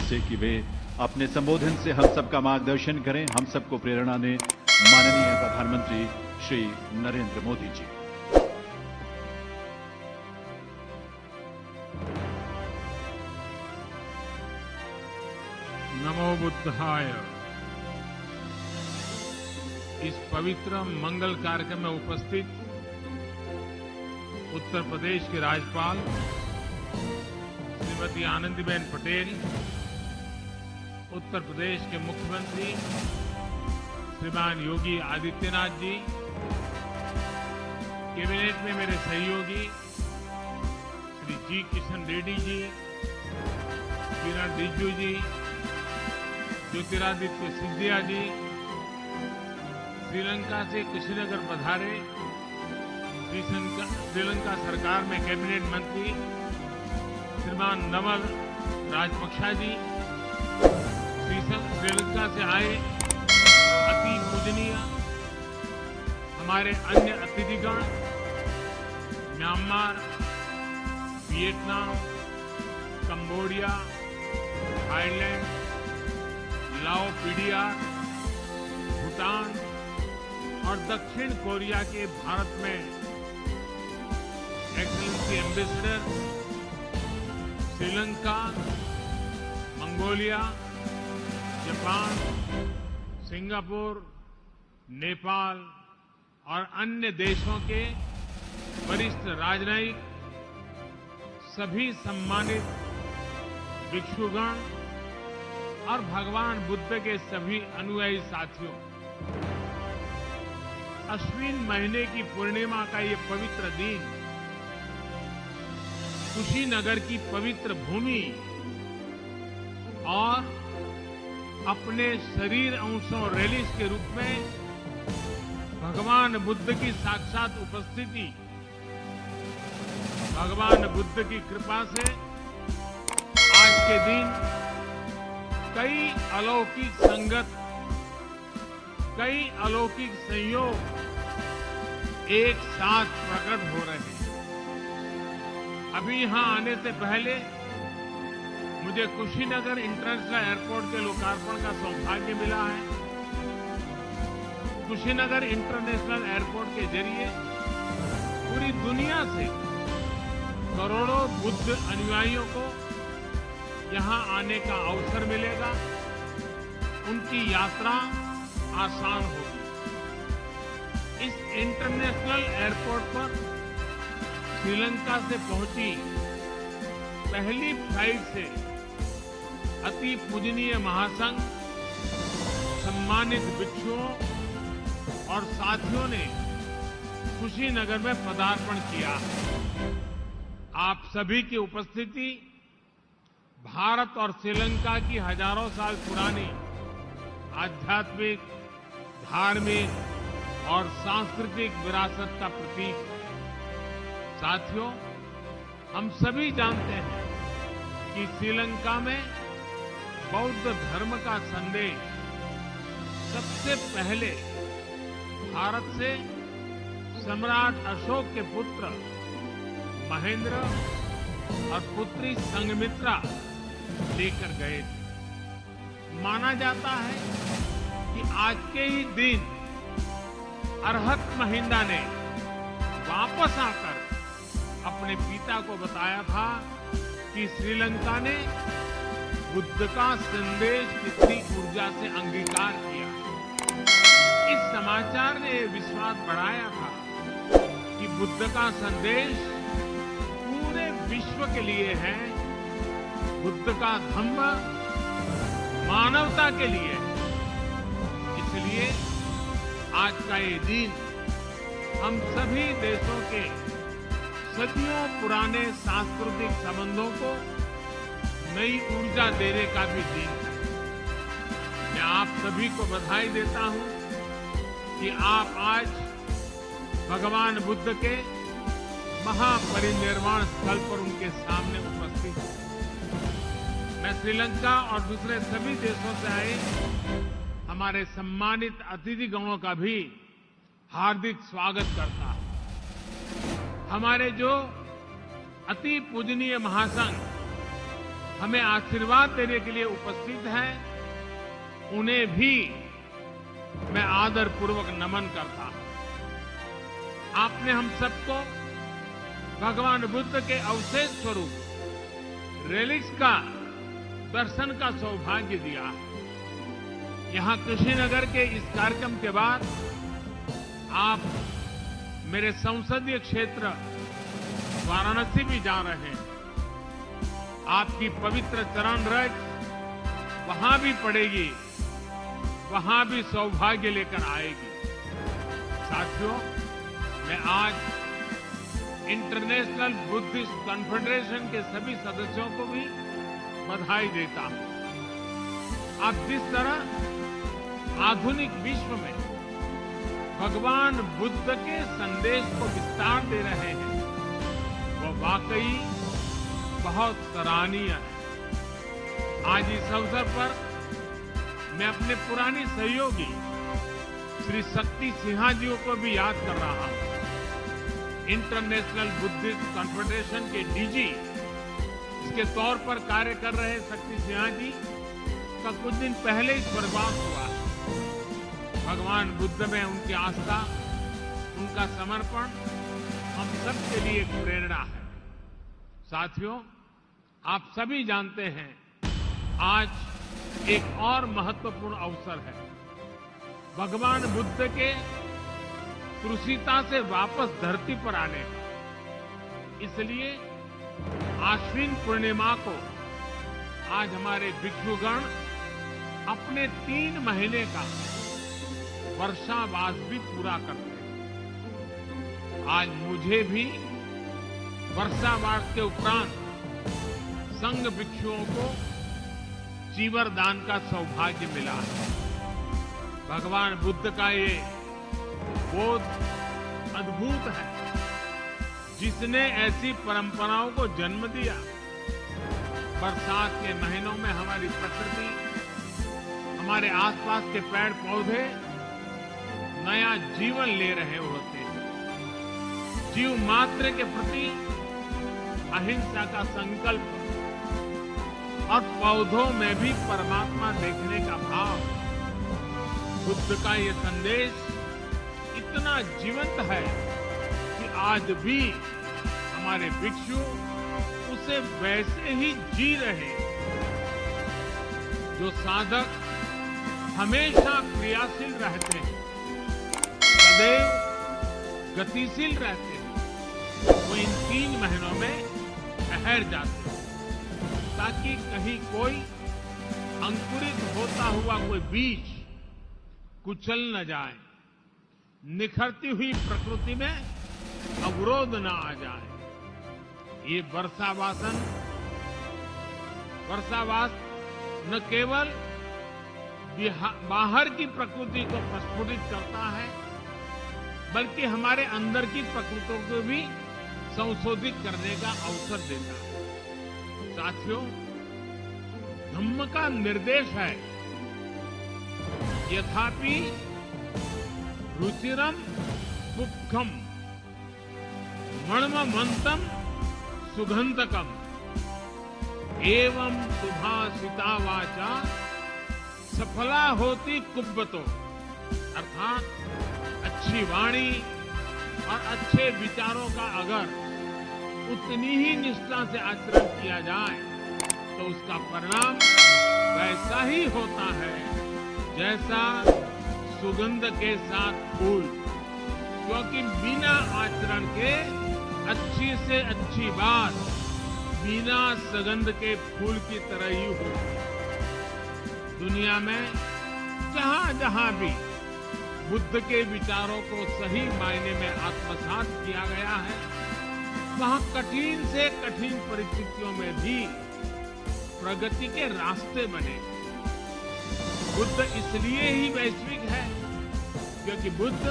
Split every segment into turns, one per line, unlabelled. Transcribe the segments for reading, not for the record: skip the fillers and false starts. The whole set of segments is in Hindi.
से कि वे अपने संबोधन से हम सबका मार्गदर्शन करें। हम सबको प्रेरणा दें माननीय प्रधानमंत्री श्री नरेंद्र मोदी जी।
नमो बुद्धाय। इस पवित्र मंगल कार्यक्रम में उपस्थित उत्तर प्रदेश के राज्यपाल श्रीमती आनंदीबेन पटेल, उत्तर प्रदेश के मुख्यमंत्री श्रीमान योगी आदित्यनाथ जी, कैबिनेट में मेरे सहयोगी श्री जी किशन रेड्डी जी, किरण रिजिजू जी, ज्योतिरादित्य सिंधिया जी, श्रीलंका से कुशीनगर पधारे श्रीलंका सरकार में कैबिनेट मंत्री श्रीमान नवल राजपक्षा जी, श्रीलंका से आए अति पूजनीय हमारे अन्य अतिथिगण, म्यांमार, वियतनाम, कंबोडिया, थाईलैंड, लाओपीडिया, भूटान और दक्षिण कोरिया के भारत में excellency ambassador, Sri Lanka, Mongolia, Japan, Singapore, Nepal और अन्य देशों के वरिष्ठ राजनयिक, सभी सम्मानित भिक्षुगण और भगवान बुद्ध के सभी अनुयायी साथियों, अश्विन महीने की पूर्णिमा का ये पवित्र दिन कुशीनगर की पवित्र भूमि और अपने शरीर अंशों रैलिस के रूप में भगवान बुद्ध की साक्षात उपस्थिति, भगवान बुद्ध की कृपा से आज के दिन कई अलौकिक संगत, कई अलौकिक संयोग एक साथ प्रकट हो रहे हैं। अभी यहां आने से पहले मुझे कुशीनगर इंटरनेशनल एयरपोर्ट के लोकार्पण का सौभाग्य मिला है। कुशीनगर इंटरनेशनल एयरपोर्ट के जरिए पूरी दुनिया से करोड़ों बुद्ध अनुयायियों को यहां आने का अवसर मिलेगा, उनकी यात्रा आसान होगी। इस इंटरनेशनल एयरपोर्ट पर श्रीलंका से पहुंची पहली फ्लाइट से अति पूजनीय महासंघ, सम्मानित भिक्षुओं और साथियों ने कुशीनगर में पदार्पण किया है। आप सभी की उपस्थिति भारत और श्रीलंका की हजारों साल पुरानी आध्यात्मिक, धार्मिक और सांस्कृतिक विरासत का प्रतीक है। साथियों, हम सभी जानते हैं कि श्रीलंका में बौद्ध धर्म का संदेश सबसे पहले भारत से सम्राट अशोक के पुत्र महेंद्र और पुत्री संघमित्रा लेकर गए थे। माना जाता है कि आज के ही दिन अरहत महिंदा ने वापस आकर अपने पिता को बताया था कि श्रीलंका ने बुद्ध का संदेश कितनी ऊर्जा से अंगीकार किया। इस समाचार ने विश्वास बढ़ाया था कि बुद्ध का संदेश पूरे विश्व के लिए है, बुद्ध का धम्म मानवता के लिए है। इसलिए आज का ये दिन हम सभी देशों के सदियों पुराने सांस्कृतिक संबंधों को नई ऊर्जा देने का भी दिन है। मैं आप सभी को बधाई देता हूं कि आप आज भगवान बुद्ध के महापरिनिर्वाण स्थल पर उनके सामने उपस्थित हैं। मैं श्रीलंका और दूसरे सभी देशों से आए हमारे सम्मानित अतिथिगणों का भी हार्दिक स्वागत करता हूं। हमारे जो अति पूजनीय महासंघ हमें आशीर्वाद देने के लिए उपस्थित हैं, उन्हें भी मैं आदरपूर्वक नमन करता हूं। आपने हम सबको भगवान बुद्ध के अवशेष स्वरूप रेलिक्स का दर्शन का सौभाग्य दिया है। यहां कुशीनगर के इस कार्यक्रम के बाद आप मेरे संसदीय क्षेत्र वाराणसी भी जा रहे हैं। आपकी पवित्र चरण रज वहां भी पड़ेगी, वहां भी सौभाग्य लेकर आएगी। साथियों, मैं आज इंटरनेशनल बुद्धिस्ट कॉन्फेडरेशन के सभी सदस्यों को भी बधाई देता हूं। आप जिस तरह आधुनिक विश्व में भगवान बुद्ध के संदेश को विस्तार दे रहे हैं, वो वाकई बहुत सराहनीय है। आज इस अवसर पर मैं अपने पुराने सहयोगी श्री शक्ति सिन्हा जी को भी याद कर रहा हूं। इंटरनेशनल बुद्धिस्ट कॉन्फेडरेशन के डीजी इसके तौर पर कार्य कर रहे शक्ति सिन्हा जी का कुछ दिन पहले ही स्वर्गवास हुआ है। भगवान बुद्ध में उनकी आस्था, उनका समर्पण हम सबके लिए एक प्रेरणा है। साथियों, आप सभी जानते हैं आज एक और महत्वपूर्ण अवसर है। भगवान बुद्ध के क्रूसिता से वापस धरती पर आने का। इसलिए आश्विन पूर्णिमा को आज हमारे भिक्षुगण अपने 3 महीने का वर्षावास भी पूरा करते हैं। आज मुझे भी वर्षावास के उपरांत संघ भिक्षुओं को चीवर दान का सौभाग्य मिला है। भगवान बुद्ध का ये बोध अद्भुत है, जिसने ऐसी परंपराओं को जन्म दिया। बरसात के महीनों में हमारी प्रकृति, हमारे आसपास के पेड़ पौधे नया जीवन ले रहे होते हैं। जीव मात्र के प्रति अहिंसा का संकल्प और पौधों में भी परमात्मा देखने का भाव, बुद्ध का ये संदेश इतना जीवंत है कि आज भी हमारे भिक्षु उसे वैसे ही जी रहे। जो साधक हमेशा क्रियाशील रहते हैं, सदैव गतिशील रहते हैं, वो इन 3 महीनों में ठहर जाते हैं, ताकि कहीं कोई अंकुरित होता हुआ कोई बीज कुचल न जाए, निखरती हुई प्रकृति में अवरोध न आ जाए। ये वर्षावास न केवल बाहर की प्रकृति को प्रस्फुटित करता है, बल्कि हमारे अंदर की प्रकृति को भी संशोधित करने का अवसर देता है। साथियों, धम्म का निर्देश है, यथापि रुचिरम पुक्खम मणमंतम सुगंधकम एवं सुभाषिता वाचा सफला होती कुब्बतो। अर्थात अच्छी वाणी और अच्छे विचारों का अगर उतनी ही निष्ठा से आचरण किया जाए तो उसका परिणाम वैसा ही होता है जैसा सुगंध के साथ फूल, क्योंकि बिना आचरण के अच्छी से अच्छी बात बिना सुगंध के फूल की तरह ही होती है। दुनिया में जहां जहां भी बुद्ध के विचारों को सही मायने में आत्मसात किया गया है, वहां कठिन से कठिन परिस्थितियों में भी प्रगति के रास्ते बने। बुद्ध इसलिए ही वैश्विक है क्योंकि बुद्ध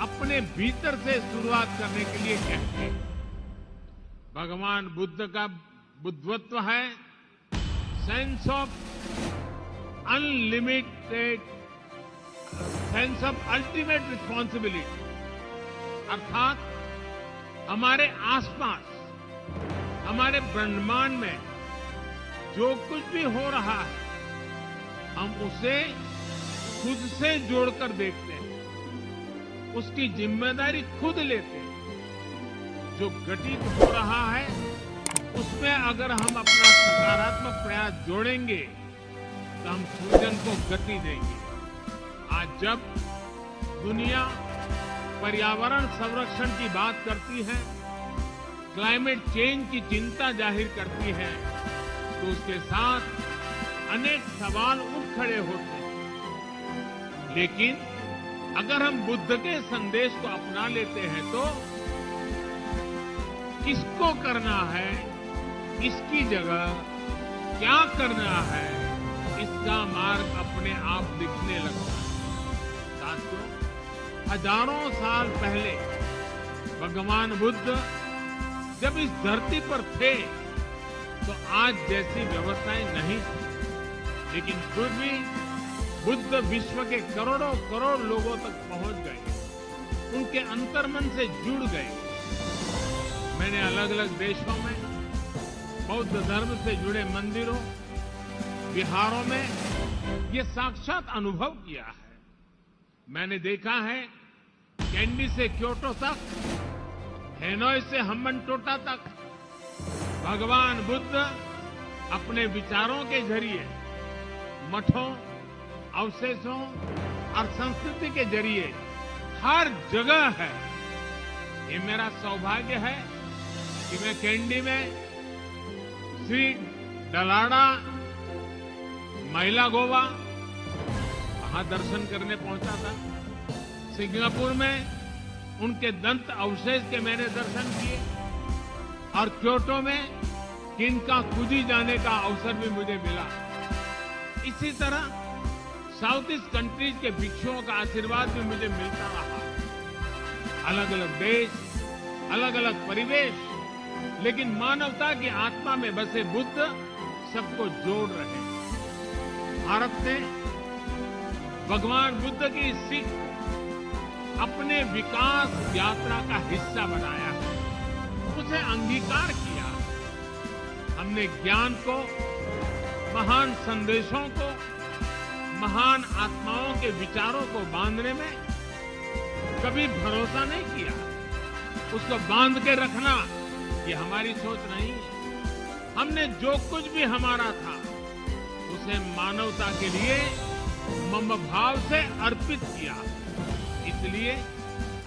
अपने भीतर से शुरुआत करने के लिए कहते हैं। भगवान बुद्ध का बुद्धत्व है sense of unlimited, sense of ultimate responsibility. अर्थात हमारे आसपास, हमारे ब्रह्मांड में जो कुछ भी हो रहा है हम उसे खुद से जोड़कर देखते हैं, उसकी जिम्मेदारी खुद लेते हैं। जो घटित हो रहा है उसमें अगर हम अपना सकारात्मक प्रयास जोड़ेंगे तो हम सृजन को गति देंगे। आज जब दुनिया पर्यावरण संरक्षण की बात करती है, क्लाइमेट चेंज की चिंता जाहिर करती है, तो उसके साथ अनेक सवाल उठ खड़े होते हैं। लेकिन अगर हम बुद्ध के संदेश को अपना लेते हैं तो किसको करना है, इसकी जगह क्या करना है, इसका मार्ग अपने आप दिखने लगता है। साथियों, हजारों साल पहले भगवान बुद्ध जब इस धरती पर थे तो आज जैसी व्यवस्थाएं नहीं थी, लेकिन फिर भी बुद्ध विश्व के करोड़ों करोड़ लोगों तक पहुंच गए, उनके अंतर्मन से जुड़ गए। मैंने अलग अलग देशों में बौद्ध धर्म से जुड़े मंदिरों, विहारों में ये साक्षात अनुभव किया है। मैंने देखा है कैंडी से क्योटो तक, हेनोई से हम्बनटोटा तक भगवान बुद्ध अपने विचारों के जरिए मठों, अवशेषों और संस्कृति के जरिए हर जगह है। ये मेरा सौभाग्य है कि मैं कैंडी में श्री डलाडा महिला गोवा वहां दर्शन करने पहुंचा था। सिंगापुर में उनके दंत अवशेष के मैंने दर्शन किए और क्योटो में किनकाकुजी जाने का अवसर भी मुझे मिला। इसी तरह साउथ ईस्ट कंट्रीज के भिक्षुओं का आशीर्वाद भी मुझे मिलता रहा। अलग अलग देश, अलग अलग परिवेश, लेकिन मानवता की आत्मा में बसे बुद्ध सबको जोड़ रहे हैं। भारत ने भगवान बुद्ध की सीख अपने विकास यात्रा का हिस्सा बनाया है, उसे अंगीकार किया। हमने ज्ञान को, महान संदेशों को, महान आत्माओं के विचारों को बांधने में कभी भरोसा नहीं किया। उसको बांध के रखना ये हमारी सोच नहीं है। हमने जो कुछ भी हमारा था उसे मानवता के लिए मम भाव से अर्पित किया। इसलिए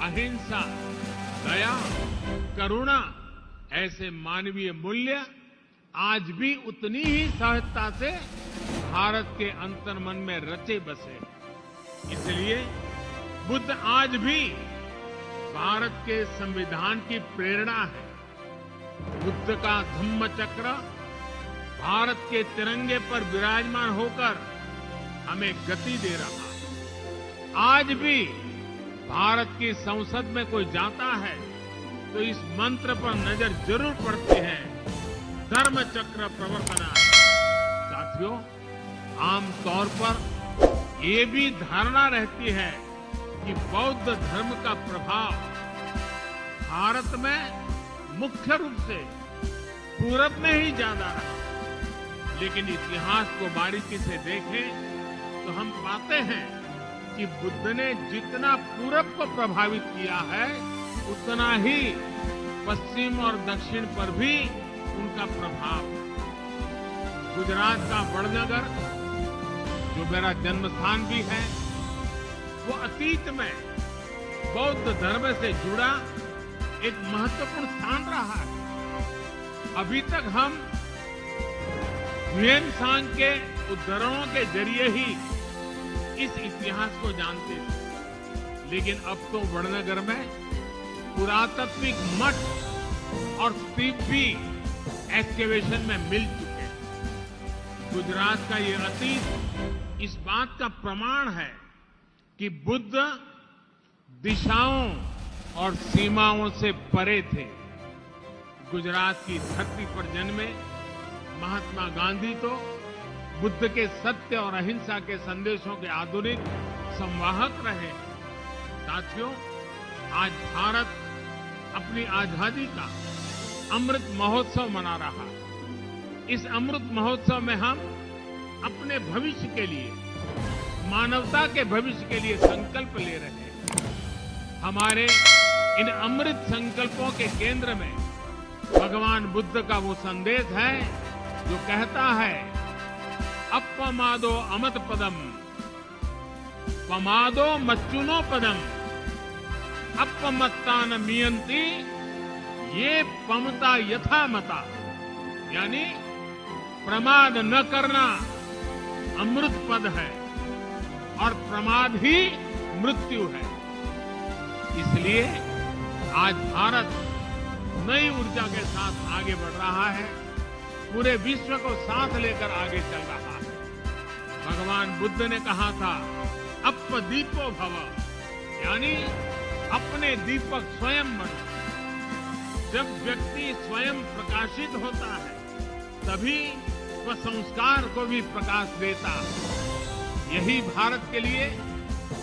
अहिंसा, दया, करुणा ऐसे मानवीय मूल्य आज भी उतनी ही सहजता से भारत के अंतर्मन में रचे बसे। इसलिए बुद्ध आज भी भारत के संविधान की प्रेरणा है। बुद्ध का धम्म चक्र भारत के तिरंगे पर विराजमान होकर हमें गति दे रहा है। आज भी भारत की संसद में कोई जाता है तो इस मंत्र पर नजर जरूर पड़ती है, धर्म चक्र प्रवर्तना। साथियों, आमतौर पर ये भी धारणा रहती है कि बौद्ध धर्म का प्रभाव भारत में मुख्य रूप से पूरब में ही ज्यादा रहा। लेकिन इतिहास को बारीकी से देखें तो हम पाते हैं कि बुद्ध ने जितना पूरब को प्रभावित किया है उतना ही पश्चिम और दक्षिण पर भी उनका प्रभाव है। गुजरात का वडनगर, जो मेरा जन्म स्थान भी है, वो अतीत में बौद्ध धर्म से जुड़ा एक महत्वपूर्ण स्थान रहा है। अभी तक हम ह्वेनसांग के उद्धरणों के जरिए ही इस इतिहास को जानते थे, लेकिन अब तो वडनगर में पुरातात्विक मठ और स्तूप भी एक्सकेवेशन में मिल चुके हैं। गुजरात का ये अतीत इस बात का प्रमाण है कि बुद्ध दिशाओं और सीमाओं से परे थे। गुजरात की धरती पर जन्मे महात्मा गांधी तो बुद्ध के सत्य और अहिंसा के संदेशों के आधुनिक संवाहक रहे। साथियों, आज भारत अपनी आजादी का अमृत महोत्सव मना रहा है। इस अमृत महोत्सव में हम अपने भविष्य के लिए, मानवता के भविष्य के लिए संकल्प ले रहे हैं। हमारे इन अमृत संकल्पों के केंद्र में भगवान बुद्ध का वो संदेश है जो कहता है, अपमादो अमत पदम, पमादो मच्चुनो पदम, अपमत्ता न मियंती ये पमता यथा मता। यानी प्रमाद न करना अमृत पद है और प्रमाद ही मृत्यु है। इसलिए आज भारत नई ऊर्जा के साथ आगे बढ़ रहा है, पूरे विश्व को साथ लेकर आगे चल रहा है। भगवान बुद्ध ने कहा था, अपदीपो भव, यानी अपने दीपक स्वयं बनो। जब व्यक्ति स्वयं प्रकाशित होता है तभी वह संस्कार को भी प्रकाश देता है। यही भारत के लिए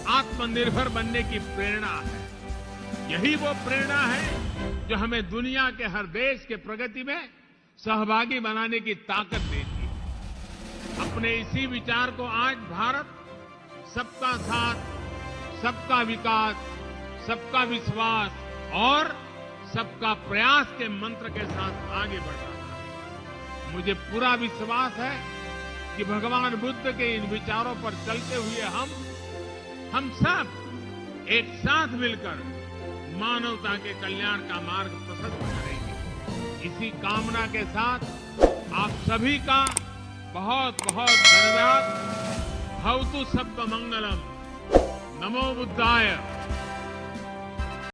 आत्मनिर्भर बनने की प्रेरणा है। यही वो प्रेरणा है जो हमें दुनिया के हर देश के प्रगति में सहभागी बनाने की ताकत देती है। अपने इसी विचार को आज भारत सबका साथ, सबका विकास, सबका विश्वास और सबका प्रयास के मंत्र के साथ आगे बढ़ रहा है। मुझे पूरा विश्वास है कि भगवान बुद्ध के इन विचारों पर चलते हुए हम सब एक साथ मिलकर मानवता के कल्याण का मार्ग प्रशस्त करेंगे। इसी कामना के साथ आप सभी का बहुत बहुत धन्यवाद। भवतु सर्वमंगलम। नमो बुद्धाय।